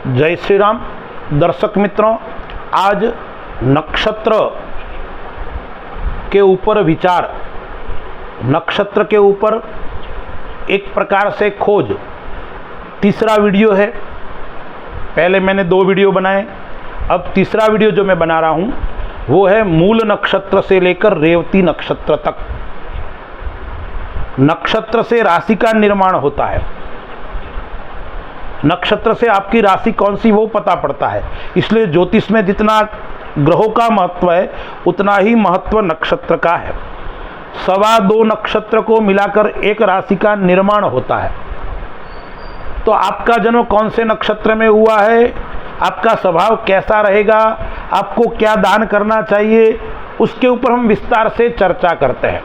जय श्री राम। दर्शक मित्रों, आज नक्षत्र के ऊपर विचार, नक्षत्र के ऊपर एक प्रकार से खोज, तीसरा वीडियो है। पहले मैंने 2 वीडियो बनाए, अब तीसरा वीडियो जो मैं बना रहा हूँ वो है मूल नक्षत्र से लेकर रेवती नक्षत्र तक। नक्षत्र से राशि का निर्माण होता है, नक्षत्र से आपकी राशि कौन सी वो पता पड़ता है। इसलिए ज्योतिष में जितना ग्रहों का महत्व है उतना ही महत्व नक्षत्र का है। 2.25 नक्षत्र को मिलाकर एक राशि का निर्माण होता है। तो आपका जन्म कौन से नक्षत्र में हुआ है, आपका स्वभाव कैसा रहेगा, आपको क्या दान करना चाहिए, उसके ऊपर हम विस्तार से चर्चा करते हैं।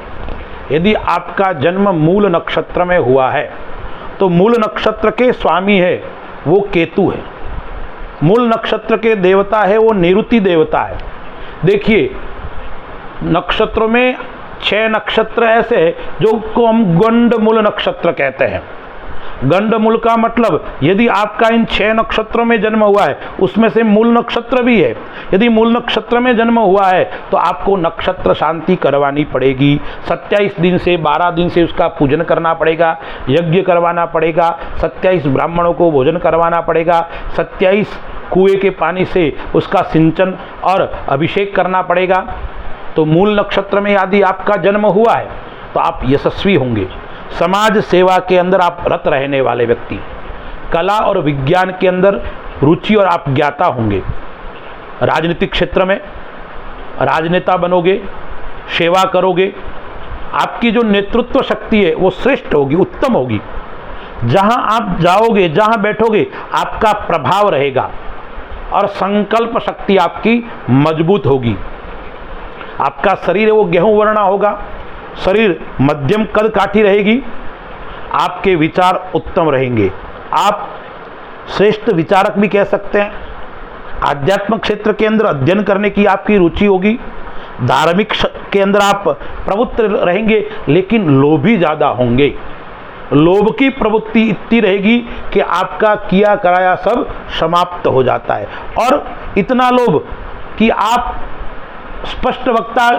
यदि आपका जन्म मूल नक्षत्र में हुआ है तो मूल नक्षत्र के स्वामी है वो केतु है, मूल नक्षत्र के देवता है वो निरुति देवता है। देखिए, नक्षत्रों में 6 नक्षत्र ऐसे हैं जो को हम गंडमूल नक्षत्र कहते हैं। गंडमूल का मतलब यदि आपका इन 6 नक्षत्रों में जन्म हुआ है उसमें से मूल नक्षत्र भी है, यदि मूल नक्षत्र में जन्म हुआ है तो आपको नक्षत्र शांति करवानी पड़ेगी। 27 दिन से 12 दिन से उसका पूजन करना पड़ेगा, यज्ञ करवाना पड़ेगा, 27 ब्राह्मणों को भोजन करवाना पड़ेगा, 27 कुएं के पानी से उसका सिंचन और अभिषेक करना पड़ेगा। तो मूल नक्षत्र में यदि आपका जन्म हुआ है तो आप यशस्वी होंगे। समाज सेवा के अंदर आप रत रहने वाले व्यक्ति, कला और विज्ञान के अंदर रुचि और आप ज्ञाता होंगे। राजनीतिक क्षेत्र में राजनेता बनोगे, सेवा करोगे, आपकी जो नेतृत्व शक्ति है वो श्रेष्ठ होगी, उत्तम होगी। जहां आप जाओगे, जहां बैठोगे आपका प्रभाव रहेगा और संकल्प शक्ति आपकी मजबूत होगी। आपका शरीर है वो गेहूं वर्णा होगा, शरीर मध्यम कद काठी रहेगी, आपके विचार उत्तम रहेंगे, आप श्रेष्ठ विचारक भी कह सकते हैं। आध्यात्मिक क्षेत्र के अंदर अध्ययन करने की आपकी रुचि होगी, धार्मिक के अंदर आप प्रवृत्त रहेंगे, लेकिन लोभी ज़्यादा होंगे। लोभ की प्रवृत्ति इतनी रहेगी कि आपका किया कराया सब समाप्त हो जाता है, और इतना लोभ कि आप स्पष्ट वक्ता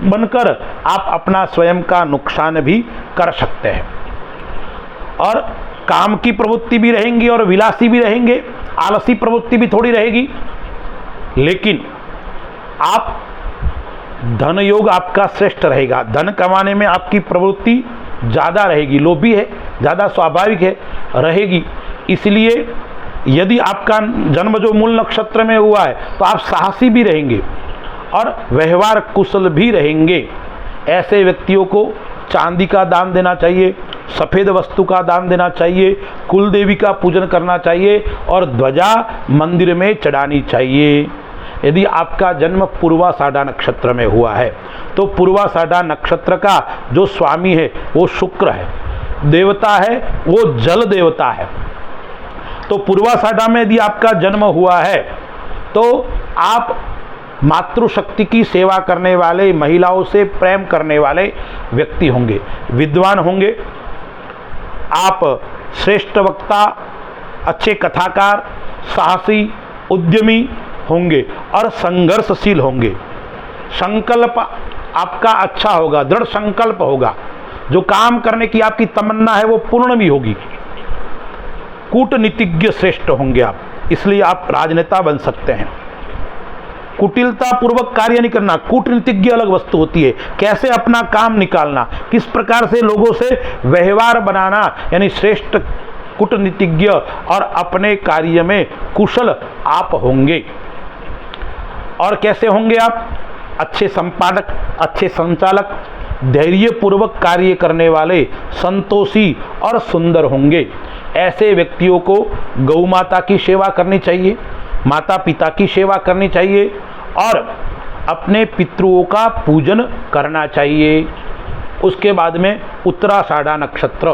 बनकर आप अपना स्वयं का नुकसान भी कर सकते हैं। और काम की प्रवृत्ति भी रहेंगी और विलासी भी रहेंगे, आलसी प्रवृत्ति भी थोड़ी रहेगी। लेकिन आप धन योग आपका श्रेष्ठ रहेगा, धन कमाने में आपकी प्रवृत्ति ज़्यादा रहेगी, लोभी है, ज़्यादा स्वाभाविक है, रहेगी। इसलिए यदि आपका जन्म जो मूल नक्षत्र में हुआ है तो आप साहसी भी रहेंगे और व्यवहार कुशल भी रहेंगे। ऐसे व्यक्तियों को चांदी का दान देना चाहिए, सफ़ेद वस्तु का दान देना चाहिए, कुल देवी का पूजन करना चाहिए और ध्वजा मंदिर में चढ़ानी चाहिए। यदि आपका जन्म पूर्वाषाढ़ा नक्षत्र में हुआ है तो पूर्वाषाढ़ा नक्षत्र का जो स्वामी है वो शुक्र है, देवता है वो जल देवता है। तो पूर्वाषाढ़ा में यदि आपका जन्म हुआ है तो आप मातृशक्ति की सेवा करने वाले, महिलाओं से प्रेम करने वाले व्यक्ति होंगे, विद्वान होंगे, आप श्रेष्ठ वक्ता, अच्छे कथाकार, साहसी, उद्यमी होंगे और संघर्षशील होंगे। संकल्प आपका अच्छा होगा, दृढ़ संकल्प होगा, जो काम करने की आपकी तमन्ना है वो पूर्ण भी होगी। कूटनीतिज्ञ श्रेष्ठ होंगे आप, इसलिए आप राजनेता बन सकते हैं। कुटिलता पूर्वक कार्य नहीं करना, कूटनीतिज्ञ अलग वस्तु होती है, कैसे अपना काम निकालना, किस प्रकार से लोगों से व्यवहार बनाना, यानी श्रेष्ठ कूटनीतिज्ञ और अपने कार्य में कुशल आप होंगे। और कैसे होंगे आप? अच्छे संपादक, अच्छे संचालक, धैर्यपूर्वक कार्य करने वाले, संतोषी और सुंदर होंगे। ऐसे व्यक्तियों को गौ माता की सेवा करनी चाहिए, माता पिता की सेवा करनी चाहिए और अपने पितृओं का पूजन करना चाहिए। उसके बाद में उत्तराषाढ़ा नक्षत्र,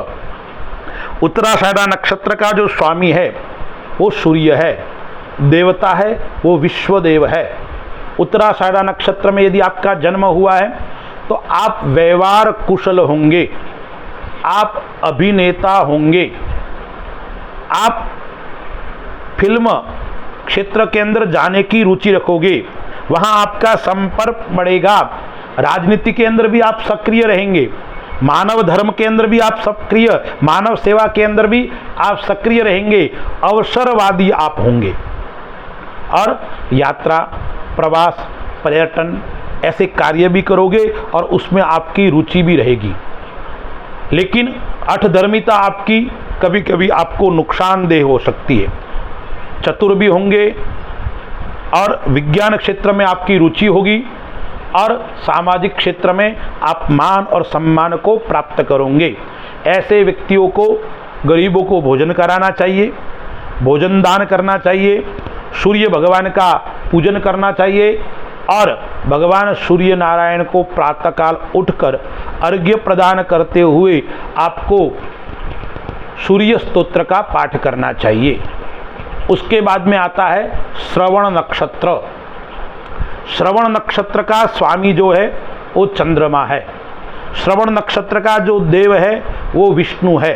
उत्तराषाढ़ा नक्षत्र का जो स्वामी है वो सूर्य है, देवता है वो विश्वदेव है। उत्तराषाढ़ा नक्षत्र में यदि आपका जन्म हुआ है तो आप व्यवहार कुशल होंगे, आप अभिनेता होंगे, आप फिल्म क्षेत्र के अंदर जाने की रुचि रखोगे, वहाँ आपका संपर्क बढ़ेगा। राजनीति के अंदर भी आप सक्रिय रहेंगे, मानव धर्म के अंदर भी आप सक्रिय, मानव सेवा के अंदर भी आप सक्रिय रहेंगे, अवसरवादी आप होंगे। और यात्रा, प्रवास, पर्यटन ऐसे कार्य भी करोगे और उसमें आपकी रुचि भी रहेगी। लेकिन अठधर्मिता आपकी कभी कभी आपको नुकसानदेह हो सकती है। चतुर भी होंगे और विज्ञान क्षेत्र में आपकी रुचि होगी और सामाजिक क्षेत्र में आप मान और सम्मान को प्राप्त करोगे। ऐसे व्यक्तियों को, गरीबों को भोजन कराना चाहिए, भोजन दान करना चाहिए, सूर्य भगवान का पूजन करना चाहिए और भगवान सूर्य नारायण को प्रातःकाल उठकर अर्घ्य प्रदान करते हुए आपको सूर्य स्तोत्र का पाठ करना चाहिए। उसके बाद में आता है श्रवण नक्षत्र। श्रवण नक्षत्र का स्वामी जो है वो चंद्रमा है। श्रवण नक्षत्र का जो देव है वो विष्णु है।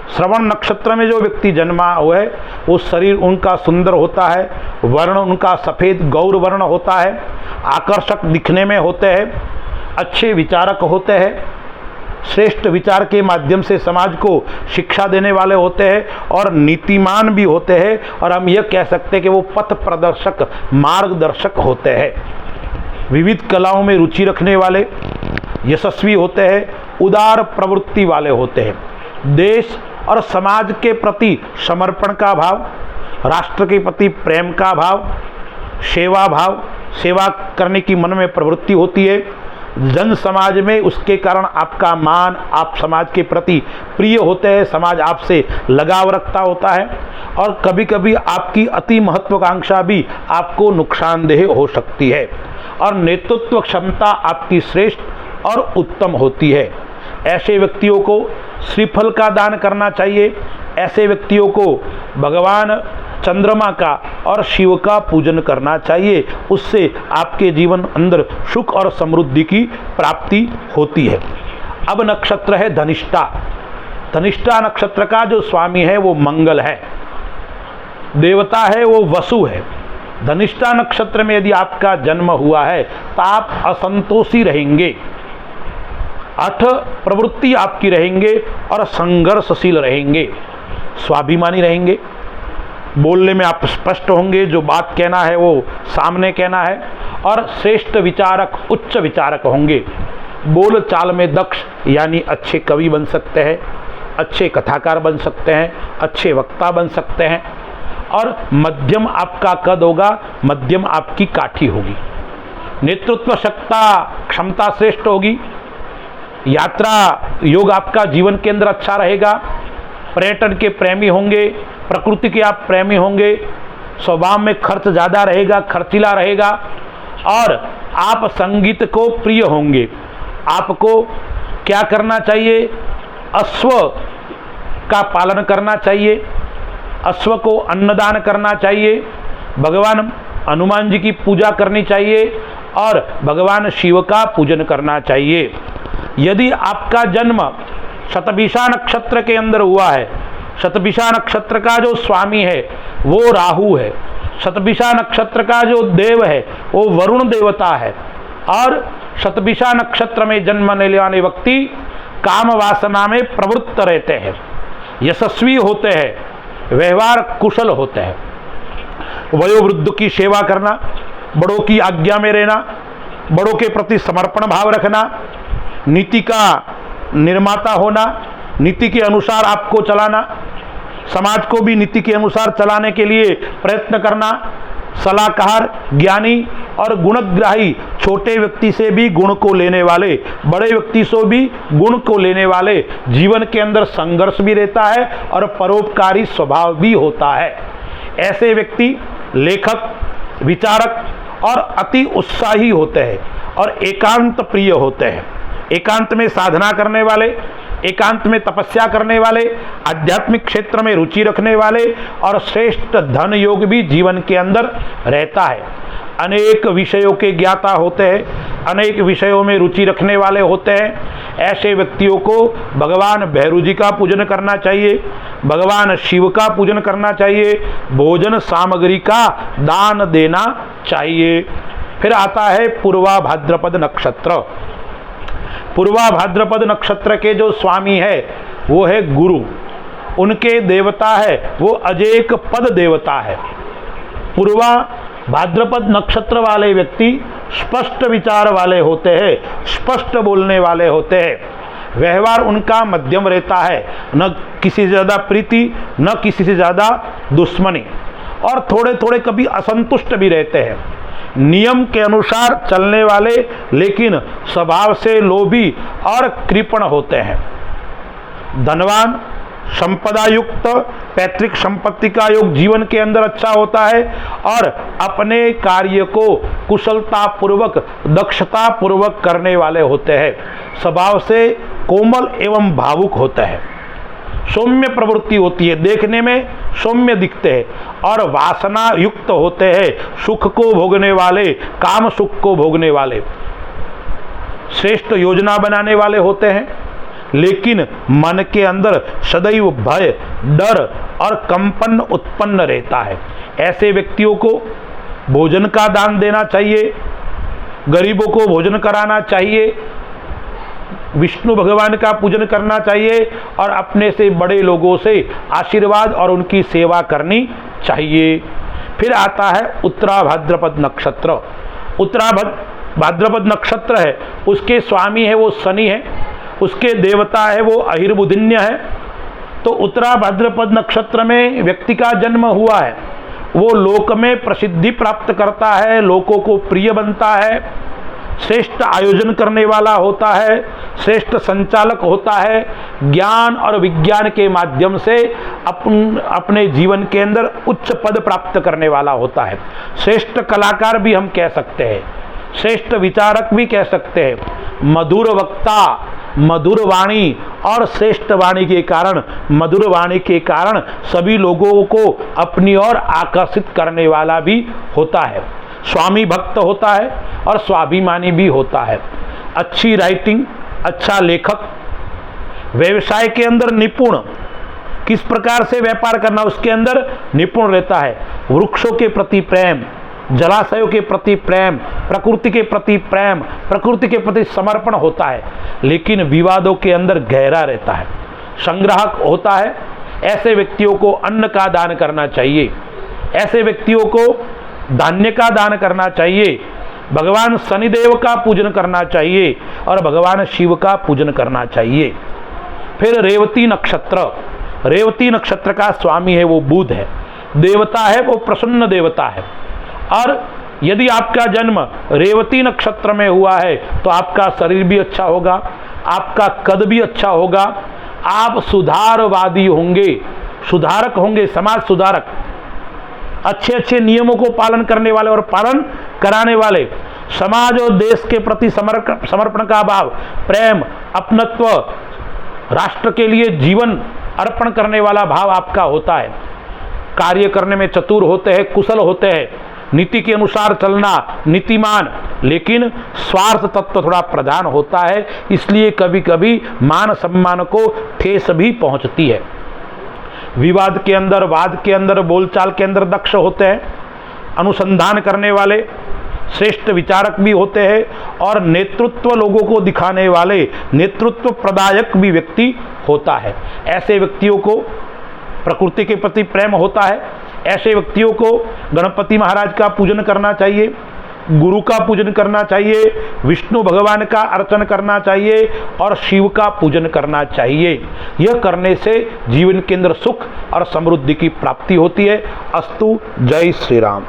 श्रवण नक्षत्र में जो व्यक्ति जन्मा हुआ है वो शरीर उनका सुंदर होता है, वर्ण उनका सफ़ेद गौर वर्ण होता है, आकर्षक दिखने में होते हैं, अच्छे विचारक होते हैं, श्रेष्ठ विचार के माध्यम से समाज को शिक्षा देने वाले होते हैं और नीतिमान भी होते हैं। और हम यह कह सकते हैं कि वो पथ प्रदर्शक, मार्गदर्शक होते हैं। विविध कलाओं में रुचि रखने वाले, यशस्वी होते हैं, उदार प्रवृत्ति वाले होते हैं। देश और समाज के प्रति समर्पण का भाव, राष्ट्र के प्रति प्रेम का भाव, सेवा भाव, सेवा करने की मन में प्रवृत्ति होती है। जन समाज में उसके कारण आपका मान, आप समाज के प्रति प्रिय होते हैं, समाज आपसे लगाव रखता होता है। और कभी कभी आपकी अति महत्वाकांक्षा भी आपको नुकसानदेह हो सकती है। और नेतृत्व क्षमता आपकी श्रेष्ठ और उत्तम होती है। ऐसे व्यक्तियों को श्रीफल का दान करना चाहिए। ऐसे व्यक्तियों को भगवान चंद्रमा का और शिव का पूजन करना चाहिए। उससे आपके जीवन अंदर सुख और समृद्धि की प्राप्ति होती है। अब नक्षत्र है धनिष्ठा। धनिष्ठा नक्षत्र का जो स्वामी है वो मंगल है, देवता है वो वसु है। धनिष्ठा नक्षत्र में यदि आपका जन्म हुआ है तो आप असंतोषी रहेंगे, अठ प्रवृत्ति आपकी रहेंगे और संघर्षशील रहेंगे, स्वाभिमानी रहेंगे। बोलने में आप स्पष्ट होंगे, जो बात कहना है वो सामने कहना है। और श्रेष्ठ विचारक, उच्च विचारक होंगे। बोल चाल में दक्ष, यानी अच्छे कवि बन सकते हैं, अच्छे कथाकार बन सकते हैं, अच्छे वक्ता बन सकते हैं। और मध्यम आपका कद होगा, मध्यम आपकी काठी होगी। नेतृत्व क्षमता श्रेष्ठ होगी। यात्रा योग आपका जीवन के अंदर अच्छा रहेगा। पर्यटन के प्रेमी होंगे, प्रकृति के आप प्रेमी होंगे। स्वभाव में खर्च ज़्यादा रहेगा, खर्चीला रहेगा। और आप संगीत को प्रिय होंगे। आपको क्या करना चाहिए? अश्व का पालन करना चाहिए, अश्व को अन्नदान करना चाहिए, भगवान हनुमान जी की पूजा करनी चाहिए और भगवान शिव का पूजन करना चाहिए। यदि आपका जन्म शतभिषा नक्षत्र के अंदर हुआ है, शतभिषा नक्षत्र का जो स्वामी है वो राहु है, शतभिषा नक्षत्र का जो देव है वो वरुण देवता है। और शतभिषा नक्षत्र में जन्म लेने वाले व्यक्ति काम वासना में प्रवृत्त रहते हैं, यशस्वी होते हैं, व्यवहार कुशल होते हैं। वयोवृद्ध की सेवा करना, बड़ों की आज्ञा में रहना, बड़ों के प्रति समर्पण भाव रखना, नीति का निर्माता होना, नीति के अनुसार आपको चलाना, समाज को भी नीति के अनुसार चलाने के लिए प्रयत्न करना, सलाहकार, ज्ञानी और गुणग्राही, छोटे व्यक्ति से भी गुण को लेने वाले, बड़े व्यक्ति से भी गुण को लेने वाले। जीवन के अंदर संघर्ष भी रहता है और परोपकारी स्वभाव भी होता है। ऐसे व्यक्ति लेखक, विचारक और अति उत्साही होते हैं और एकांत प्रिय होते हैं। एकांत में साधना करने वाले, एकांत में तपस्या करने वाले, आध्यात्मिक क्षेत्र में रुचि रखने वाले और श्रेष्ठ धन योग भी जीवन के अंदर रहता है। अनेक विषयों के ज्ञाता होते हैं, अनेक विषयों में रुचि रखने वाले होते हैं। ऐसे व्यक्तियों को भगवान भैरू जी का पूजन करना चाहिए, भगवान शिव का पूजन करना चाहिए, भोजन सामग्री का दान देना चाहिए। फिर आता है पूर्वा भाद्रपद नक्षत्र। पूर्वा भाद्रपद नक्षत्र के जो स्वामी है वो है गुरु, उनके देवता है वो अजेक पद देवता है। पूर्वा भाद्रपद नक्षत्र वाले व्यक्ति स्पष्ट विचार वाले होते हैं, स्पष्ट बोलने वाले होते हैं। व्यवहार उनका मध्यम रहता है, न किसी से ज़्यादा प्रीति न किसी से ज़्यादा दुश्मनी, और थोड़े थोड़े कभी असंतुष्ट भी रहते हैं। नियम के अनुसार चलने वाले लेकिन स्वभाव से लोभी और कृपण होते हैं। धनवान, संपदा युक्त, पैतृक संपत्ति का योग जीवन के अंदर अच्छा होता है और अपने कार्य को कुशलता पूर्वक, दक्षता पूर्वक करने वाले होते हैं। स्वभाव से कोमल एवं भावुक होते हैं। सौम्य प्रवृत्ति होती है, देखने में सौम्य दिखते हैं और वासना युक्त होते हैं, सुख को भोगने वाले, काम सुख को भोगने वाले। श्रेष्ठ योजना बनाने वाले होते हैं, लेकिन मन के अंदर सदैव भय, डर और कंपन उत्पन्न रहता है। ऐसे व्यक्तियों को भोजन का दान देना चाहिए, गरीबों को भोजन कराना चाहिए, विष्णु भगवान का पूजन करना चाहिए और अपने से बड़े लोगों से आशीर्वाद और उनकी सेवा करनी चाहिए। फिर आता है उत्तरा भाद्रपद नक्षत्र। उत्तरा भाद्रपद नक्षत्र है, उसके स्वामी है वो शनि है, उसके देवता है वो अहिर्बुधिन्य है। तो उत्तरा भाद्रपद नक्षत्र में व्यक्ति का जन्म हुआ है, वो लोक में प्रसिद्धि प्राप्त करता है, लोगों को प्रिय बनता है, श्रेष्ठ आयोजन करने वाला होता है, श्रेष्ठ संचालक होता है, ज्ञान और विज्ञान के माध्यम से अपने जीवन के अंदर उच्च पद प्राप्त करने वाला होता है। श्रेष्ठ कलाकार भी हम कह सकते हैं, श्रेष्ठ विचारक भी कह सकते हैं। मधुर वक्ता, मधुर वाणी और श्रेष्ठ वाणी के कारण, मधुर वाणी के कारण सभी लोगों को अपनी ओर आकर्षित करने वाला भी होता है। स्वामी भक्त होता है और स्वाभिमानी भी होता है। अच्छी राइटिंग, अच्छा लेखक, व्यवसाय के अंदर निपुण, किस प्रकार से व्यापार करना उसके अंदर निपुण रहता है। वृक्षों के प्रति प्रेम, जलाशयों के प्रति प्रेम, प्रकृति के प्रति प्रेम, प्रकृति के प्रति समर्पण होता है, लेकिन विवादों के अंदर गहरा रहता है। संग्राहक होता है। ऐसे व्यक्तियों को अन्न का दान करना चाहिए, ऐसे व्यक्तियों को धान्य का दान करना चाहिए, भगवान शनिदेव का पूजन करना चाहिए और भगवान शिव का पूजन करना चाहिए। फिर रेवती नक्षत्र। रेवती नक्षत्र का स्वामी है वो बुध है, देवता है वो प्रसन्न देवता है। और यदि आपका जन्म रेवती नक्षत्र में हुआ है तो आपका शरीर भी अच्छा होगा, आपका कद भी अच्छा होगा, आप सुधारवादी होंगे, सुधारक होंगे, समाज सुधारक, अच्छे अच्छे नियमों को पालन करने वाले और पालन कराने वाले, समाज और देश के प्रति समर्पण का भाव, प्रेम, अपनत्व, राष्ट्र के लिए जीवन अर्पण करने वाला भाव आपका होता है। कार्य करने में चतुर होते हैं, कुशल होते हैं, नीति के अनुसार चलना, नीतिमान, लेकिन स्वार्थ तत्व थोड़ा प्रधान होता है, इसलिए कभी कभी मान सम्मान को ठेस भी पहुंचती है। विवाद के अंदर, वाद के अंदर, बोलचाल के अंदर दक्ष होते हैं, अनुसंधान करने वाले, श्रेष्ठ विचारक भी होते हैं और नेतृत्व लोगों को दिखाने वाले, नेतृत्व प्रदायक भी व्यक्ति होता है। ऐसे व्यक्तियों को प्रकृति के प्रति प्रेम होता है। ऐसे व्यक्तियों को गणपति महाराज का पूजन करना चाहिए, गुरु का पूजन करना चाहिए, विष्णु भगवान का अर्चन करना चाहिए और शिव का पूजन करना चाहिए। यह करने से जीवन के अंदर सुख और समृद्धि की प्राप्ति होती है। अस्तु। जय श्री राम।